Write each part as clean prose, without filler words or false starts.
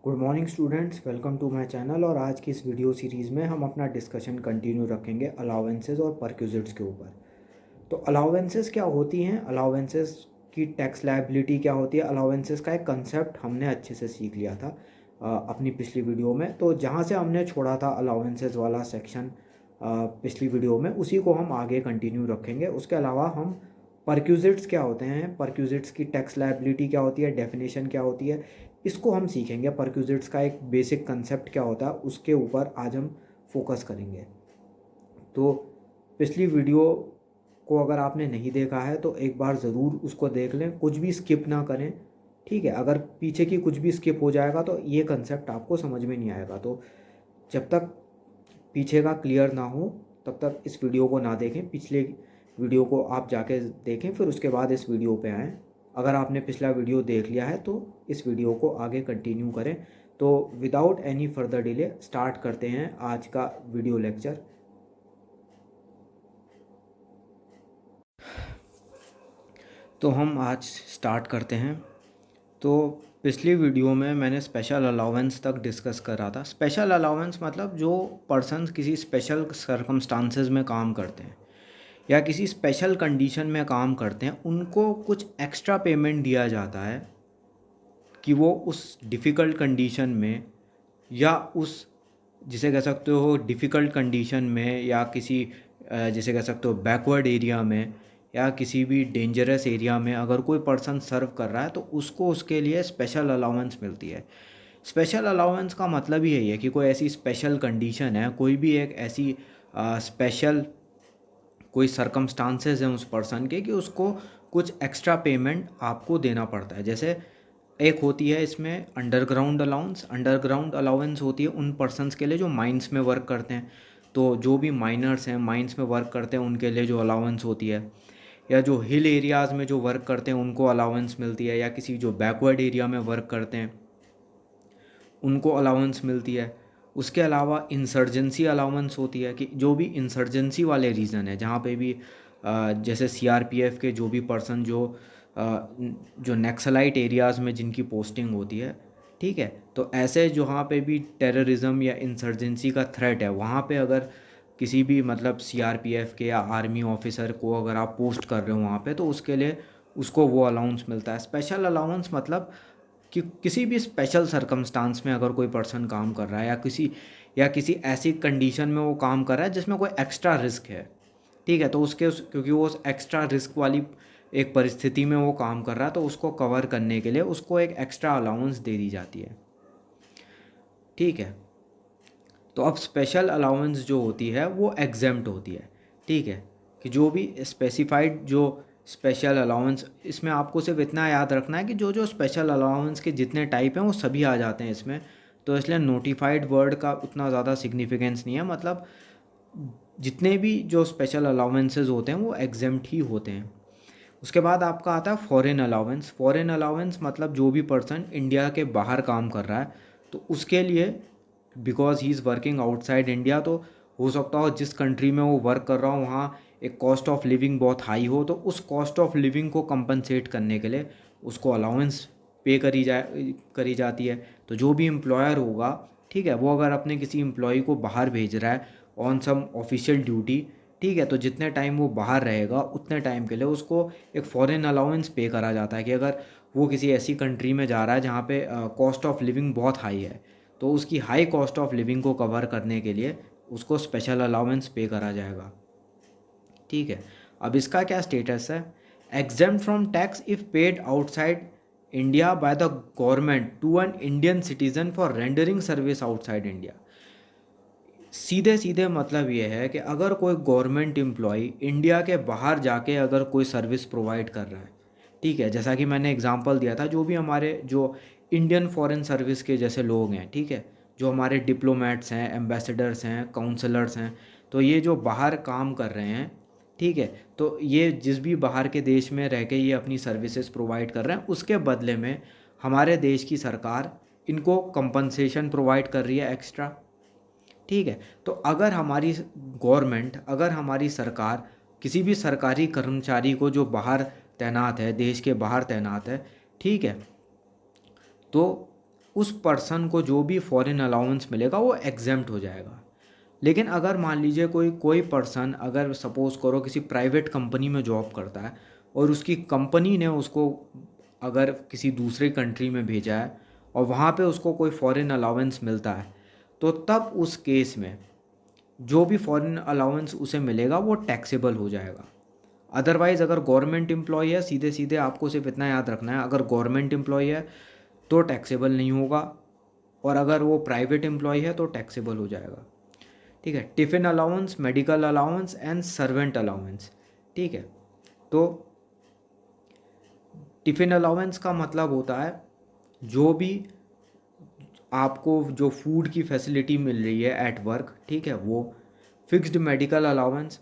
Good morning students, welcome to my channel. और आज की इस वीडियो सीरीज़ में हम अपना डिस्कशन कंटिन्यू रखेंगे अलाउंसेस और परक्यूजिट्स के ऊपर। तो अलाउंसेस क्या होती हैं, अलाउंसेस की टैक्स लायबिलिटी क्या होती है, अलाउंसेस का एक कंसेप्ट हमने अच्छे से सीख लिया था अपनी पिछली वीडियो में। तो जहाँ से हमने छोड़ा था अलाउंसेस वाला सेक्शन पिछली वीडियो में, उसी को हम आगे कंटिन्यू रखेंगे। उसके अलावा हम परक्यूजिट्स क्या होते हैं, परक्यूजिट्स की टैक्स लायबिलिटी क्या होती है, डेफिनेशन क्या होती है, इसको हम सीखेंगे। परक्यूजिट्स का एक बेसिक कंसेप्ट क्या होता है, उसके ऊपर आज हम फोकस करेंगे। तो पिछली वीडियो को अगर आपने नहीं देखा है तो एक बार ज़रूर उसको देख लें, कुछ भी स्किप ना करें, ठीक है। अगर पीछे की कुछ भी स्किप हो जाएगा तो ये कंसेप्ट आपको समझ में नहीं आएगा। तो जब तक पीछे का क्लियर ना हो तब तक इस वीडियो को ना देखें। पिछले वीडियो को आप जाके देखें, फिर उसके बाद इस वीडियो पे आएँ। अगर आपने पिछला वीडियो देख लिया है तो इस वीडियो को आगे कंटिन्यू करें। तो without any further delay start करते हैं आज का वीडियो लेक्चर। तो हम आज स्टार्ट करते हैं। तो पिछली वीडियो में मैंने स्पेशल अलाउंस तक डिस्कस कर रहा था। स्पेशल अलाउंस मतलब जो पर्सन्स किसी स्पेशल सर्कमस्टांसेस में काम करते हैं या किसी स्पेशल कंडीशन में काम करते हैं, उनको कुछ एक्स्ट्रा पेमेंट दिया जाता है कि वो उस डिफ़िकल्ट कंडीशन में या उस, जिसे कह सकते हो डिफ़िकल्ट कंडीशन में, या किसी जिसे कह सकते हो बैकवर्ड एरिया में या किसी भी डेंजरस एरिया में अगर कोई पर्सन सर्व कर रहा है तो उसको उसके लिए स्पेशल अलाउंस मिलती है। स्पेशल अलाउंस का मतलब ही यही है कि कोई ऐसी स्पेशल कंडीशन है, कोई भी एक ऐसी स्पेशल कोई सर्कमस्टांसेस हैं उस पर्सन के कि उसको कुछ एक्स्ट्रा पेमेंट आपको देना पड़ता है। जैसे एक होती है इसमें अंडरग्राउंड अलाउंस। अंडरग्राउंड अलाउंस होती है उन पर्सन्स के लिए जो माइंस में वर्क करते हैं। तो जो भी माइनर्स हैं, माइंस में वर्क करते हैं, उनके लिए जो अलाउंस होती है, या जो हिल एरियाज़ में जो वर्क करते हैं उनको अलाउंस मिलती है, या किसी जो बैकवर्ड एरिया में वर्क करते हैं उनको अलाउंस मिलती है। उसके अलावा इंसर्जेंसी अलाउंस होती है कि जो भी इंसर्जेंसी वाले रीज़न है, जहाँ पे भी जैसे सीआरपीएफ के जो भी पर्सन जो नक्सलाइट एरियाज़ में जिनकी पोस्टिंग होती है, ठीक है, तो ऐसे जहाँ पे भी टेररिज्म या इंसर्जेंसी का थ्रेट है, वहाँ पे अगर किसी भी मतलब सीआरपीएफ के या आर्मी ऑफिसर को अगर आप पोस्ट कर रहे हो वहाँ पे, तो उसके लिए उसको वो अलाउंस मिलता है। स्पेशल अलाउंस मतलब कि किसी भी स्पेशल सर्कमस्टांस में अगर कोई पर्सन काम कर रहा है या किसी ऐसी कंडीशन में वो काम कर रहा है जिसमें कोई एक्स्ट्रा रिस्क है, ठीक है, तो क्योंकि वो उस एक्स्ट्रा रिस्क वाली एक परिस्थिति में वो काम कर रहा है, तो उसको कवर करने के लिए उसको एक एक्स्ट्रा अलाउंस दे दी जाती है, ठीक है। तो अब स्पेशल अलाउंस जो होती है वो एग्जेम्प्ट होती है, ठीक है, कि जो भी स्पेसिफाइड जो स्पेशल अलाउंस, इसमें आपको सिर्फ इतना याद रखना है कि जो जो स्पेशल अलाउंस के जितने टाइप हैं वो सभी आ जाते हैं इसमें। तो इसलिए नोटिफाइड वर्ड का उतना ज़्यादा सिग्निफिकेंस नहीं है, मतलब जितने भी जो स्पेशल अलाउंसेस होते हैं वो एग्जेम्प्ट ही होते हैं। उसके बाद आपका आता है फॉरेन अलाउंस। फॉरेन अलाउंस मतलब जो भी पर्सन इंडिया के बाहर काम कर रहा है तो उसके लिए, because he is working outside India, तो हो सकता हो जिस कंट्री में वो वर्क कर रहा हो वहाँ एक कॉस्ट ऑफ लिविंग बहुत हाई हो, तो उस कॉस्ट ऑफ लिविंग को कंपनसेट करने के लिए उसको अलाउंस पे करी जाती है। तो जो भी एम्प्लॉयर होगा, ठीक है, वो अगर अपने किसी एम्प्लॉय को बाहर भेज रहा है ऑन सम ऑफिशियल ड्यूटी, ठीक है, तो जितने टाइम वो बाहर रहेगा उतने टाइम के लिए उसको एक फ़ॉरेन अलाउंस पे करा जाता है कि अगर वो किसी ऐसी कंट्री में जा रहा है जहाँ पे कॉस्ट ऑफ लिविंग बहुत हाई है, तो उसकी हाई कॉस्ट ऑफ लिविंग को कवर करने के लिए उसको स्पेशल अलाउंस पे करा जाएगा, ठीक है। अब इसका क्या स्टेटस है? Exempt from tax if paid outside India by the government to an Indian citizen for rendering service outside India. सीधे सीधे मतलब ये है कि अगर कोई गवर्नमेंट एम्प्लॉय इंडिया के बाहर जाके अगर कोई सर्विस प्रोवाइड कर रहा है, ठीक है, जैसा कि मैंने एग्जांपल दिया था, जो भी हमारे जो इंडियन फॉरेन सर्विस के जैसे लोग हैं, ठीक है, जो हमारे डिप्लोमेट्स हैं, एम्बेसडर्स हैं, काउंसलर्स हैं, तो ये जो बाहर काम कर रहे हैं, ठीक है, तो ये जिस भी बाहर के देश में रह के ये अपनी सर्विसेज प्रोवाइड कर रहे हैं, उसके बदले में हमारे देश की सरकार इनको कंपनसेशन प्रोवाइड कर रही है एक्स्ट्रा, ठीक है। तो अगर हमारी गवर्नमेंट, अगर हमारी सरकार किसी भी सरकारी कर्मचारी को जो बाहर तैनात है, देश के बाहर तैनात है, ठीक है, तो उस पर्सन को जो भी फॉरेन अलाउंस मिलेगा वो एग्जेम्प्ट हो जाएगा। लेकिन अगर मान लीजिए कोई पर्सन अगर सपोज़ करो किसी प्राइवेट कंपनी में जॉब करता है और उसकी कंपनी ने उसको अगर किसी दूसरे कंट्री में भेजा है और वहाँ पे उसको कोई फॉरेन अलाउंस मिलता है, तो तब उस केस में जो भी फॉरेन अलाउंस उसे मिलेगा वो टैक्सेबल हो जाएगा। अदरवाइज़ अगर गवर्नमेंट एम्प्लॉय है, सीधे सीधे आपको सिर्फ इतना याद रखना है, अगर गवर्नमेंट एम्प्लॉय है तो टैक्सेबल नहीं होगा, और अगर वो प्राइवेट एम्प्लॉय है तो टैक्सेबल हो जाएगा। ठीक है। Tiffin allowance, medical allowance and servant allowance. ठीक है। तो टिफ़िन अलाउंस का मतलब होता है जो भी आपको जो फूड की फैसिलिटी मिल रही है एट वर्क, ठीक है, वो। फिक्स्ड मेडिकल अलाउंस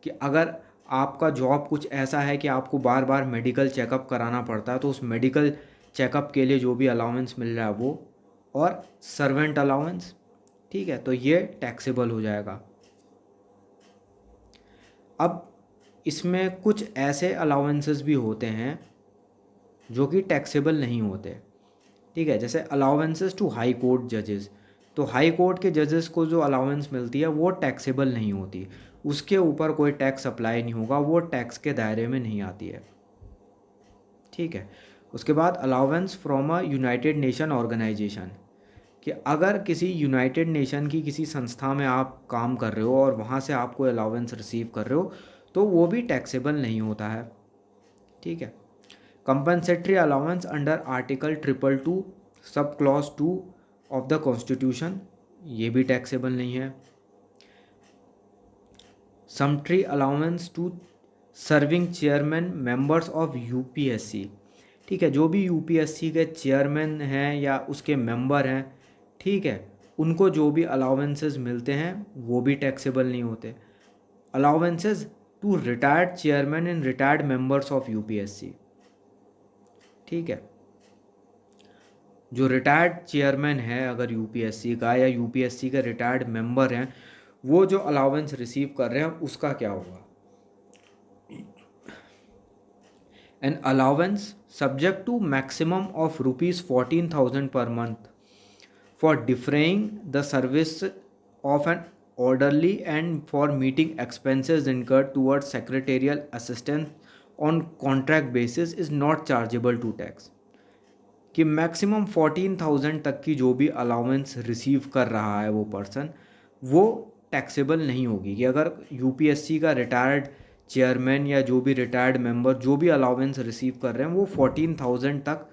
कि अगर आपका जॉब कुछ ऐसा है कि आपको बार बार मेडिकल चेकअप कराना पड़ता है तो उस मेडिकल चेकअप के लिए जो भी अलाउंस मिल रहा है वो। और सर्वेंट अलाउंस, ठीक है, तो ये टैक्सेबल हो जाएगा। अब इसमें कुछ ऐसे अलाउंसेस भी होते हैं जो कि टैक्सेबल नहीं होते। ठीक है। जैसे अलाउंसेस टू हाई कोर्ट जजेस, तो हाई कोर्ट के जजेस को जो अलाउंस मिलती है वो टैक्सेबल नहीं होती, उसके ऊपर कोई टैक्स अप्लाई नहीं होगा, वो टैक्स के दायरे में नहीं आती है। ठीक है। उसके बाद allowance from a united nation organisation, कि अगर किसी यूनाइटेड नेशन की किसी संस्था में आप काम कर रहे हो और वहाँ से आप कोई अलाउंस रिसीव कर रहे हो तो वो भी टैक्सेबल नहीं होता है। ठीक है। Compensatory allowance under article 222 sub clause 2 of the constitution, ये भी टैक्सेबल नहीं है। Sumptuary allowance to serving chairman members of UPSC, ठीक है, जो भी यूपीएससी के चेयरमैन हैं या उसके मेंबर हैं, ठीक है, उनको जो भी अलाउंसेस मिलते हैं वो भी टैक्सेबल नहीं होते। Allowances to retired chairman and retired members of UPSC, ठीक है, जो रिटायर्ड चेयरमैन है अगर यूपीएससी का या यूपीएससी के रिटायर्ड मेंबर हैं, वो जो अलाउंस रिसीव कर रहे हैं उसका क्या होगा। An allowance subject to maximum of ₹14,000 per month for defraying the service of an orderly and for meeting expenses incurred towards secretarial assistance on contract basis is not chargeable to tax, कि maximum 14,000 तक की जो भी allowance receive कर रहा है वो person, वो टैक्सेबल नहीं होगी। कि अगर यूपीएससी का रिटायर्ड चेयरमैन या जो भी रिटायर्ड मेंबर जो भी अलाउंस रिसीव कर रहे हैं वो 14,000 तक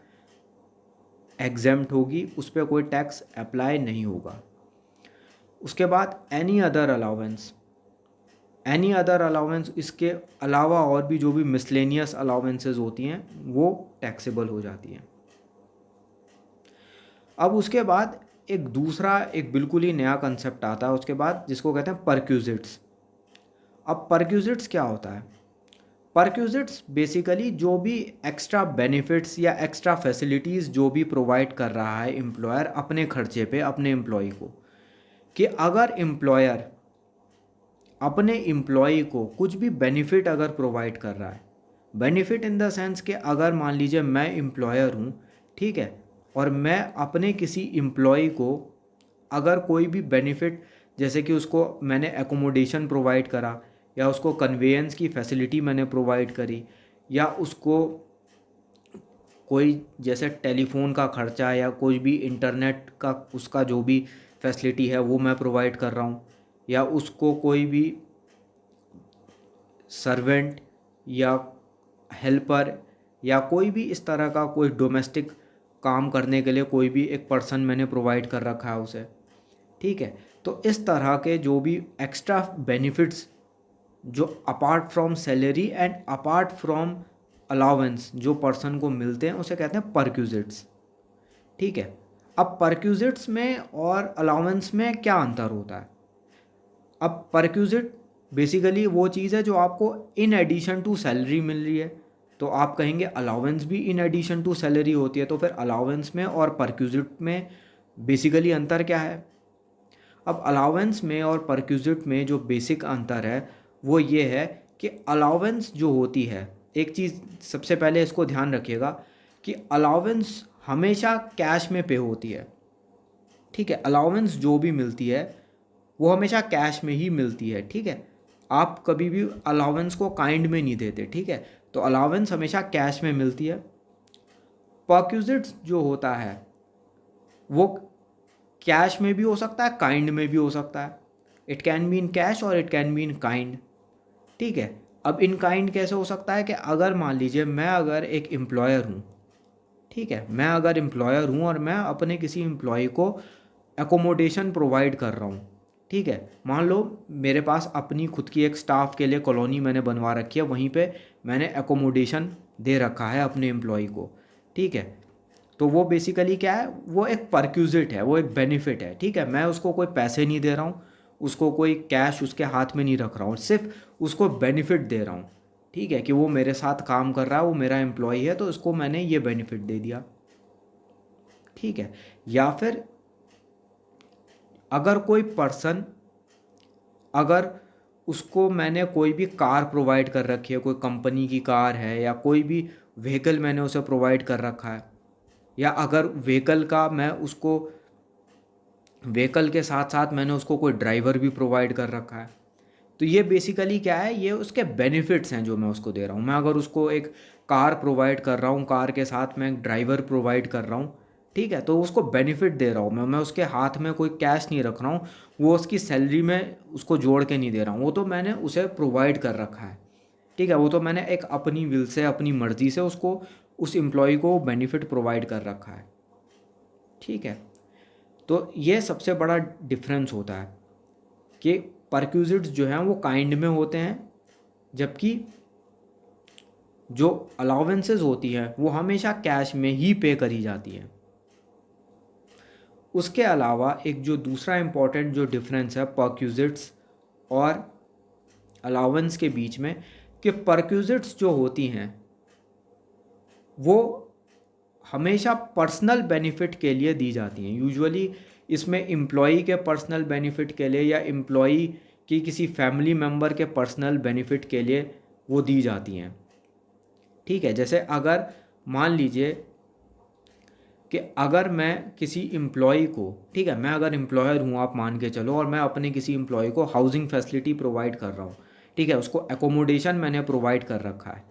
एग्जेम्प्ट होगी, उस पर कोई टैक्स अप्लाई नहीं होगा। उसके बाद any other allowance, any other allowance, इसके अलावा और भी जो भी मिसलेनियस अलाउंसेस होती हैं वो टैक्सेबल हो जाती हैं। अब उसके बाद एक दूसरा एक बिल्कुल ही नया कंसेप्ट आता है उसके बाद, जिसको कहते हैं परक्यूजिट्स। अब परक्यूजिट्स क्या होता है। परक्यूजिट्स बेसिकली जो भी एक्स्ट्रा बेनिफिट्स या एक्स्ट्रा फैसिलिटीज़ जो भी प्रोवाइड कर रहा है एम्प्लॉयर अपने खर्चे पे अपने एम्प्लॉय को, कि अगर एम्प्लॉयर अपने एम्प्लॉय को कुछ भी बेनिफिट अगर प्रोवाइड कर रहा है, बेनिफिट इन द सेंस कि अगर मान लीजिए मैं एम्प्लॉयर हूँ, ठीक है, और मैं अपने किसी एम्प्लॉय को अगर कोई भी बेनिफिट, जैसे कि उसको मैंने एकोमोडेशन प्रोवाइड करा या उसको कन्वेंस की फैसिलिटी मैंने प्रोवाइड करी, या उसको कोई जैसे टेलीफोन का खर्चा या कोई भी इंटरनेट का उसका जो भी फैसिलिटी है वो मैं प्रोवाइड कर रहा हूँ, या उसको कोई भी सर्वेंट या हेल्पर या कोई भी इस तरह का कोई डोमेस्टिक काम करने के लिए कोई भी एक पर्सन मैंने प्रोवाइड कर रखा है उसे। ठीक है। तो इस तरह के जो भी एक्स्ट्रा बेनिफिट्स जो apart from salary and apart from allowance जो पर्सन को मिलते हैं उसे कहते हैं परक्यूजिट्स। ठीक है। अब परक्यूजिट्स में और अलाउंस में क्या अंतर होता है। अब परक्यूजिट बेसिकली वो चीज़ है जो आपको इन एडिशन टू सैलरी मिल रही है, तो आप कहेंगे अलाउंस भी इन एडिशन टू सैलरी होती है, तो फिर अलाउंस में और परक्यूजिट में बेसिकली अंतर क्या है। अब अलाउंस में और परक्यूजिट में जो बेसिक अंतर है वो ये है कि अलाउंस जो होती है, एक चीज़ सबसे पहले इसको ध्यान रखिएगा कि अलाउंस हमेशा कैश में पे होती है, ठीक है। अलाउंस जो भी मिलती है वो हमेशा कैश में ही मिलती है, ठीक है। आप कभी भी अलाउंस को काइंड में नहीं देते, ठीक है। तो अलाउंस हमेशा कैश में मिलती है। परक्विजिट्स जो होता है वो कैश में भी हो सकता है, काइंड में भी हो सकता है। It can be in cash और it can be in kind, ठीक है। अब इन काइंड कैसे हो सकता है कि अगर मान लीजिए मैं अगर एक एम्प्लॉयर हूँ, ठीक है, मैं अगर एम्प्लॉयर हूँ और मैं अपने किसी एम्प्लॉय को एकोमोडेशन प्रोवाइड कर रहा हूँ, ठीक है। मान लो मेरे पास अपनी खुद की एक स्टाफ के लिए कॉलोनी मैंने बनवा रखी है, वहीं पे मैंने एकोमोडेशन दे रखा है अपने एम्प्लॉय को, ठीक है। तो वो बेसिकली क्या है, वो एक परक्यूजिट है, वो एक बेनिफिट है, ठीक है। मैं उसको कोई पैसे नहीं दे रहा हूँ, उसको कोई कैश उसके हाथ में नहीं रख रहा हूँ, सिर्फ उसको बेनिफिट दे रहा हूँ, ठीक है, कि वो मेरे साथ काम कर रहा है, वो मेरा एम्प्लॉय है, तो उसको मैंने ये बेनिफिट दे दिया, ठीक है। या फिर अगर कोई पर्सन, अगर उसको मैंने कोई भी कार प्रोवाइड कर रखी है, कोई कंपनी की कार है या कोई भी व्हीकल मैंने उसे प्रोवाइड कर रखा है, या अगर व्हीकल का मैं उसको, व्हीकल के साथ साथ मैंने उसको कोई ड्राइवर भी प्रोवाइड कर रखा है, तो ये बेसिकली क्या है, ये उसके बेनिफिट्स हैं जो मैं उसको दे रहा हूँ। मैं अगर उसको एक कार प्रोवाइड कर रहा हूँ, कार के साथ मैं एक ड्राइवर प्रोवाइड कर रहा हूँ, ठीक है, तो उसको बेनिफिट दे रहा हूँ मैं उसके हाथ में कोई कैश नहीं रख रहा हूँ, वो उसकी सैलरी में उसको जोड़ के नहीं दे रहा हूँ, वो तो मैंने उसे प्रोवाइड कर रखा है, ठीक है। वो तो मैंने एक अपनी विल से, अपनी मर्ज़ी से उसको, उस एम्प्लॉय को बेनिफिट प्रोवाइड कर रखा है, ठीक है। तो ये सबसे बड़ा डिफरेंस होता है कि परक्यूजिट्स जो हैं वो काइंड में होते हैं, जबकि जो अलाउंसेस होती हैं वो हमेशा कैश में ही पे करी जाती हैं। उसके अलावा एक जो दूसरा इम्पॉर्टेंट जो डिफरेंस है परक्यूजिट्स और अलाउंस के बीच में, कि परक्यूजिट्स जो होती हैं वो हमेशा पर्सनल बेनिफिट के लिए दी जाती हैं। यूजुअली इसमें एम्प्लॉई के पर्सनल बेनिफिट के लिए या एम्प्लॉई की किसी फैमिली मेम्बर के पर्सनल बेनिफिट के लिए वो दी जाती हैं, ठीक है। जैसे अगर मान लीजिए कि अगर मैं किसी एम्प्लॉय को, ठीक है, मैं अगर एम्प्लॉयर हूँ, आप मान के चलो, और मैं अपने किसी एम्प्लॉय को हाउसिंग फैसिलिटी प्रोवाइड कर रहा हूँ, ठीक है, उसको एकोमोडेशन मैंने प्रोवाइड कर रखा है,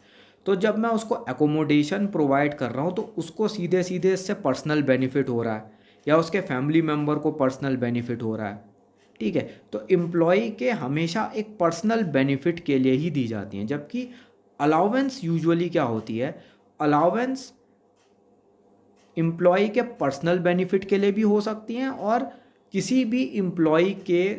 तो जब मैं उसको एकोमोडेशन प्रोवाइड कर रहा हूँ तो उसको सीधे सीधे इससे पर्सनल बेनिफिट हो रहा है या उसके फैमिली मेम्बर को पर्सनल बेनिफिट हो रहा है, ठीक है। तो एम्प्लॉय के हमेशा एक पर्सनल बेनिफिट के लिए ही दी जाती हैं, जबकि अलाउंस यूजुअली क्या होती है, अलाउंस एम्प्लॉय के पर्सनल बेनिफिट के लिए भी हो सकती हैं और किसी भी एम्प्लॉय के,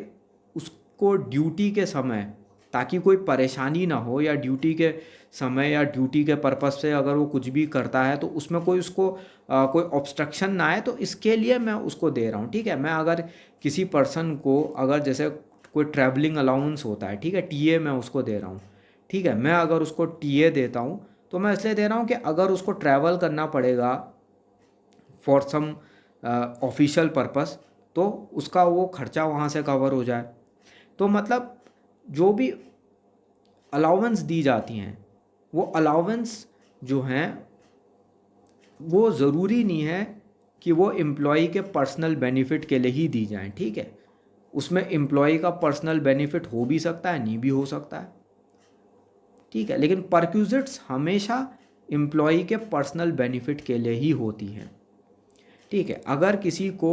उसको ड्यूटी के समय, ताकि कोई परेशानी ना हो, या ड्यूटी के समय या ड्यूटी के पर्पज़ से अगर वो कुछ भी करता है तो उसमें कोई उसको कोई ऑब्स्ट्रक्शन ना आए, तो इसके लिए मैं उसको दे रहा हूँ, ठीक है। मैं अगर किसी पर्सन को, अगर जैसे कोई ट्रैवलिंग अलाउंस होता है, ठीक है, टीए मैं उसको दे रहा हूँ, ठीक है, मैं अगर उसको टीए देता हूँ तो मैं इसलिए दे रहा हूँ कि अगर उसको ट्रैवल करना पड़ेगा फॉर सम ऑफिशियल पर्पस, तो उसका वो खर्चा वहाँ से कवर हो जाए। तो मतलब जो भी अलाउंस दी जाती हैं, वो अलाउंस जो हैं वो ज़रूरी नहीं है कि वो एम्प्लॉय के पर्सनल बेनिफिट के लिए ही दी जाएं, ठीक है। उसमें एम्प्लॉय का पर्सनल बेनिफिट हो भी सकता है, नहीं भी हो सकता है, ठीक है। लेकिन परक्यूजिट्स हमेशा एम्प्लॉय के पर्सनल बेनिफिट के लिए ही होती हैं, ठीक है। अगर किसी को,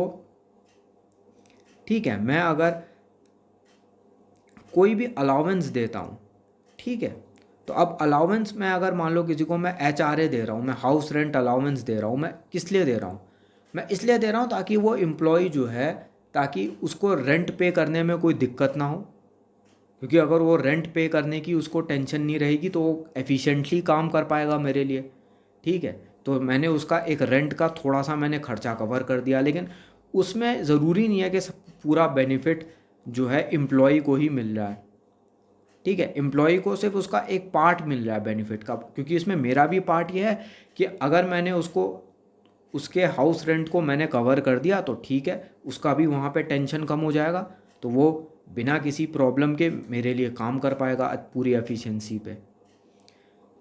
ठीक है, मैं अगर कोई भी अलाउंस देता हूँ, ठीक है, तो अब अलाउंस में अगर मान लो किसी को मैं एचआरए दे रहा हूँ, मैं हाउस रेंट अलाउंस दे रहा हूँ, मैं किस लिए दे रहा हूँ, मैं इसलिए दे रहा हूँ ताकि वो एम्प्लॉय जो है, ताकि उसको रेंट पे करने में कोई दिक्कत ना हो, क्योंकि अगर वो रेंट पे करने की उसको टेंशन नहीं रहेगी तो वो एफिशिएंटली काम कर पाएगा मेरे लिए, ठीक है। तो मैंने उसका एक रेंट का थोड़ा सा मैंने खर्चा कवर कर दिया, लेकिन उसमें ज़रूरी नहीं है कि पूरा बेनिफिट जो है एम्प्लॉय को ही मिल रहा है, ठीक है। एम्प्लॉय को सिर्फ उसका एक पार्ट मिल रहा है बेनिफिट का, क्योंकि इसमें मेरा भी पार्ट ये है कि अगर मैंने उसको, उसके हाउस रेंट को मैंने कवर कर दिया तो ठीक है, उसका भी वहाँ पे टेंशन कम हो जाएगा, तो वो बिना किसी प्रॉब्लम के मेरे लिए काम कर पाएगा पूरी एफिशिएंसी पे।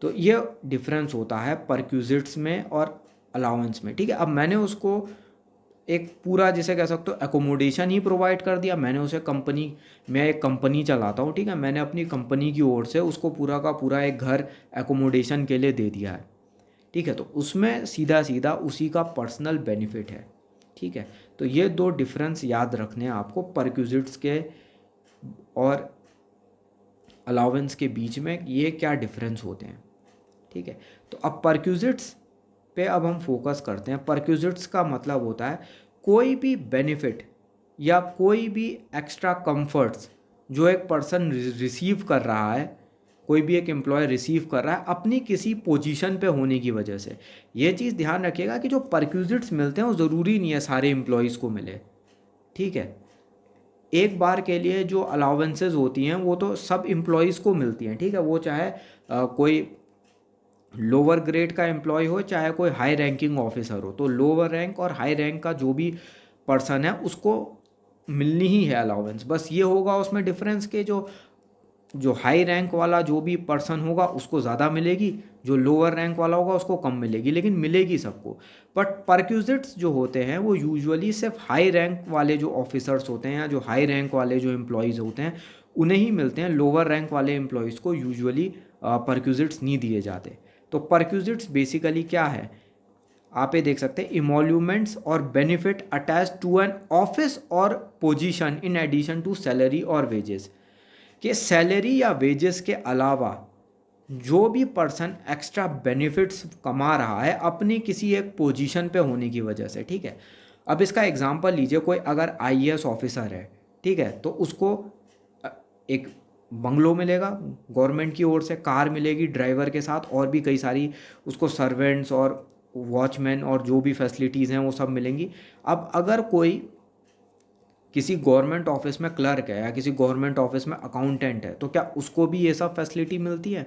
तो ये डिफरेंस होता है परक्यूजिट्स में और अलाउंस में, ठीक है। अब मैंने उसको एक पूरा जिसे कह सकते हो एकोमोडेशन ही प्रोवाइड कर दिया, मैंने उसे कंपनी, मैं एक कंपनी चलाता हूँ, ठीक है, मैंने अपनी कंपनी की ओर से उसको पूरा का पूरा एक घर एकोमोडेशन के लिए दे दिया है, ठीक है। तो उसमें सीधा सीधा उसी का पर्सनल बेनिफिट है, ठीक है। तो ये दो डिफरेंस याद रखने हैं आपको परक्यूजिट्स के और अलाउंस के बीच में, ये क्या डिफरेंस होते हैं, ठीक है। तो अब परक्यूजिट्स पे अब हम फोकस करते हैं। परक्यूजिट्स का मतलब होता है कोई भी बेनिफिट या कोई भी एक्स्ट्रा कंफर्ट्स जो एक पर्सन रिसीव कर रहा है, कोई भी एक एम्प्लॉय रिसीव कर रहा है अपनी किसी पोजीशन पे होने की वजह से। ये चीज़ ध्यान रखिएगा कि जो परक्यूजिट्स मिलते हैं वो ज़रूरी नहीं है सारे एम्प्लॉयज़ को मिले, ठीक है। एक बार के लिए जो अलाउंसेस होती हैं वो तो सब एम्प्लॉयज़ को मिलती हैं, ठीक है, वो चाहे कोई लोअर ग्रेड का एम्प्लॉय हो चाहे कोई हाई रैंकिंग ऑफिसर हो। तो लोअर रैंक और हाई रैंक का जो भी पर्सन है उसको मिलनी ही है अलाउंस। बस ये होगा उसमें डिफरेंस के जो जो हाई रैंक वाला जो भी पर्सन होगा उसको ज़्यादा मिलेगी, जो लोअर रैंक वाला होगा उसको कम मिलेगी, लेकिन मिलेगी सबको। बट परक्यूजिट्स जो होते हैं वो यूजुअली सिर्फ हाई रैंक वाले जो ऑफिसर्स होते हैं या जो हाई रैंक वाले जो एम्प्लॉयज़ होते हैं उन्हें ही मिलते हैं। लोअर रैंक वाले एम्प्लॉयज़ को यूजुअली परक्यूजिट्स नहीं दिए जाते। तो परक्यूजिट्स बेसिकली क्या है, आप ये देख सकते हैं, इमोल्यूमेंट्स और benefit attach to an office और position in addition to salary और वेजेस। कि सैलरी या वेजेस के अलावा जो भी पर्सन एक्स्ट्रा बेनिफिट्स कमा रहा है अपनी किसी एक पोजीशन पे होने की वजह से, ठीक है। अब इसका एग्जांपल लीजिए, कोई अगर आईएएस ऑफिसर है, ठीक है, तो उसको एक बंगलो मिलेगा गवर्नमेंट की ओर से, कार मिलेगी ड्राइवर के साथ, और भी कई सारी उसको सर्वेंट्स और वॉचमैन और जो भी फैसिलिटीज़ हैं वो सब मिलेंगी। अब अगर कोई किसी गवर्नमेंट ऑफिस में क्लर्क है या किसी गवर्नमेंट ऑफिस में अकाउंटेंट है तो क्या उसको भी ये सब फैसिलिटी मिलती है?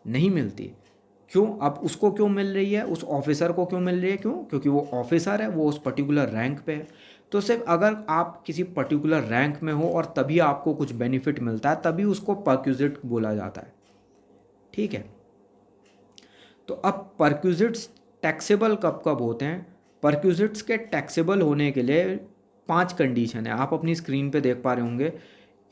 नहीं मिलती। क्यों? अब उसको क्यों मिल रही है, उस ऑफिसर को क्यों मिल रही है? क्यों? क्योंकि वो ऑफिसर है, वो उस पर्टिकुलर रैंक पे है। तो सिर्फ अगर आप किसी पर्टिकुलर रैंक में हो और तभी आपको कुछ बेनिफिट मिलता है तभी उसको परक्यूजिट बोला जाता है, ठीक है। तो अब परक्यूजिट्स टैक्सेबल कब कब होते हैं? परक्यूजिट्स के टैक्सेबल होने के लिए 5 कंडीशन है, आप अपनी स्क्रीन पे देख पा रहे होंगे,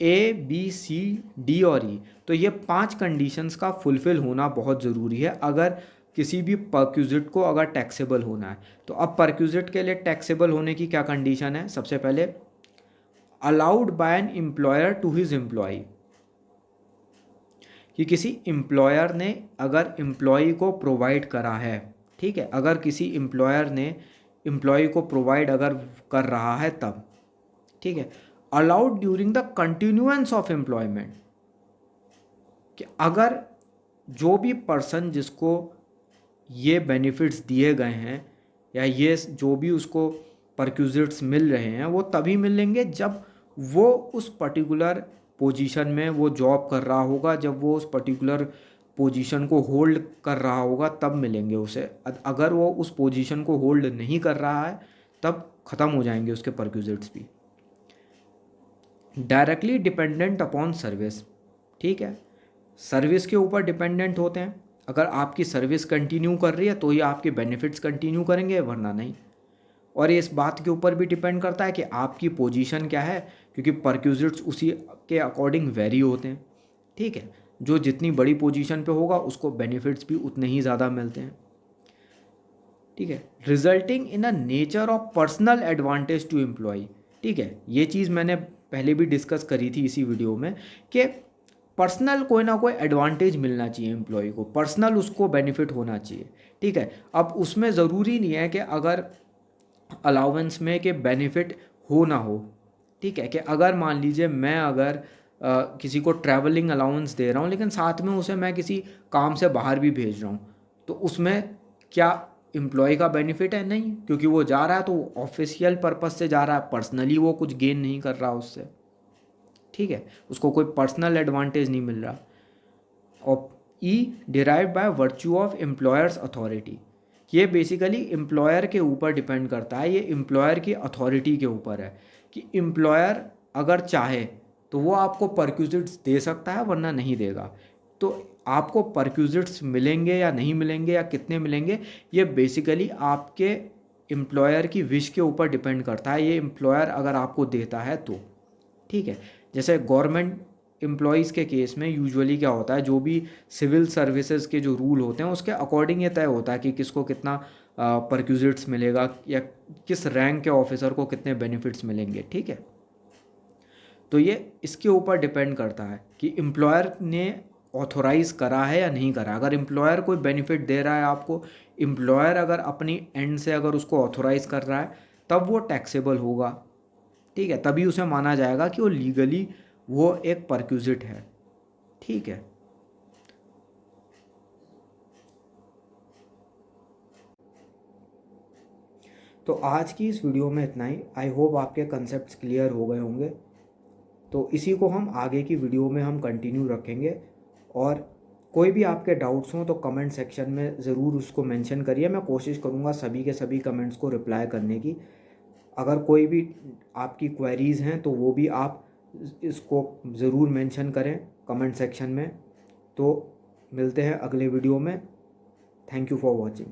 ए बी सी डी और ई। तो ये 5 कंडीशंस का फुलफिल होना बहुत ज़रूरी है अगर किसी भी परक्यूजिट को अगर टैक्सेबल होना है। तो अब परक्यूजिट के लिए टैक्सेबल होने की क्या कंडीशन है? सबसे पहले, allowed by an employer to his employee, कि किसी एम्प्लॉयर ने अगर एम्प्लॉय को प्रोवाइड करा है, ठीक है, अगर किसी एम्प्लॉयर ने एम्प्लॉय को प्रोवाइड अगर कर रहा है तब, ठीक है। Allowed during the continuance of employment, कि अगर जो भी पर्सन जिसको ये बेनिफिट्स दिए गए हैं या ये जो भी उसको परक्यूजिट्स मिल रहे हैं वो तभी मिलेंगे जब वो उस पर्टिकुलर पोजीशन में वो जॉब कर रहा होगा, जब वो उस पर्टिकुलर पोजीशन को होल्ड कर रहा होगा तब मिलेंगे उसे। अगर वो उस पोजीशन को होल्ड नहीं कर रहा है तब ख़त्म हो जाएंगे उसके परक्यूजिट्स भी। डायरेक्टली डिपेंडेंट अपॉन सर्विस, ठीक है, सर्विस के ऊपर डिपेंडेंट होते हैं। अगर आपकी सर्विस कंटिन्यू कर रही है तो ही आपके बेनिफिट्स कंटिन्यू करेंगे, वरना नहीं। और ये इस बात के ऊपर भी डिपेंड करता है कि आपकी पोजीशन क्या है, क्योंकि परक्यूजिट्स उसी के अकॉर्डिंग वेरी होते हैं, ठीक है। जो जितनी बड़ी पोजीशन पे होगा उसको बेनिफिट्स भी उतने ही ज़्यादा मिलते हैं, ठीक है। Resulting in a nature of personal advantage to employee, ठीक है, ये चीज़ मैंने पहले भी डिस्कस करी थी इसी वीडियो में कि पर्सनल कोई ना कोई एडवांटेज मिलना चाहिए एम्प्लॉय को, पर्सनल उसको बेनिफिट होना चाहिए, ठीक है। अब उसमें ज़रूरी नहीं है कि अगर अलाउंस में कि बेनिफिट हो ना हो, ठीक है, कि अगर मान लीजिए मैं अगर किसी को ट्रैवलिंग अलाउंस दे रहा हूँ लेकिन साथ में उसे मैं किसी काम से बाहर भी भेज रहा हूँ तो उसमें क्या एम्प्लॉय का बेनिफिट है? नहीं, क्योंकि वो जा रहा है तो वो ऑफिशियल पर्पस से जा रहा है, पर्सनली वो कुछ गेन नहीं कर रहा उससे, ठीक है, उसको कोई पर्सनल एडवांटेज नहीं मिल रहा। और ई derive by virtue of employer's authority, ये बेसिकली एम्प्लॉयर के ऊपर डिपेंड करता है, ये एम्प्लॉयर की अथॉरिटी के ऊपर है कि एम्प्लॉयर अगर चाहे तो वो आपको परक्यूजिट्स दे सकता है वरना नहीं देगा। तो आपको परक्यूजिट्स मिलेंगे या नहीं मिलेंगे या कितने मिलेंगे, ये बेसिकली आपके एम्प्लॉयर की विश के ऊपर डिपेंड करता है। ये एम्प्लॉयर अगर आपको देता है तो, ठीक है। जैसे गवर्नमेंट एम्प्लॉयज़ के केस में यूजुअली क्या होता है, जो भी सिविल सर्विसेज के जो रूल होते हैं उसके अकॉर्डिंग ये तय होता है कि किसको कितना परक्यूजिट्स मिलेगा या किस रैंक के ऑफिसर को कितने बेनिफिट्स मिलेंगे, ठीक है। तो ये इसके ऊपर डिपेंड करता है कि एम्प्लॉयर ने ऑथोराइज़ करा है या नहीं करा। अगर एम्प्लॉयर कोई बेनिफिट दे रहा है आपको, एम्प्लॉयर अगर अपनी एंड से अगर उसको ऑथोराइज़ कर रहा है, तब वो टैक्सेबल होगा, ठीक है। तभी उसे माना जाएगा कि वो लीगली वो एक परक्यूजिट है, ठीक है। तो आज की इस वीडियो में इतना ही। आई होप आपके कंसेप्ट्स क्लियर हो गए होंगे। तो इसी को हम आगे की वीडियो में हम कंटिन्यू रखेंगे, और कोई भी आपके डाउट्स हों तो कमेंट सेक्शन में ज़रूर उसको मेंशन करिए। मैं कोशिश करूँगा सभी के सभी कमेंट्स को रिप्लाई करने की। अगर कोई भी आपकी क्वेरीज़ हैं तो वो भी आप इसको ज़रूर मेंशन करें कमेंट सेक्शन में। तो मिलते हैं अगले वीडियो में। Thank you for watching.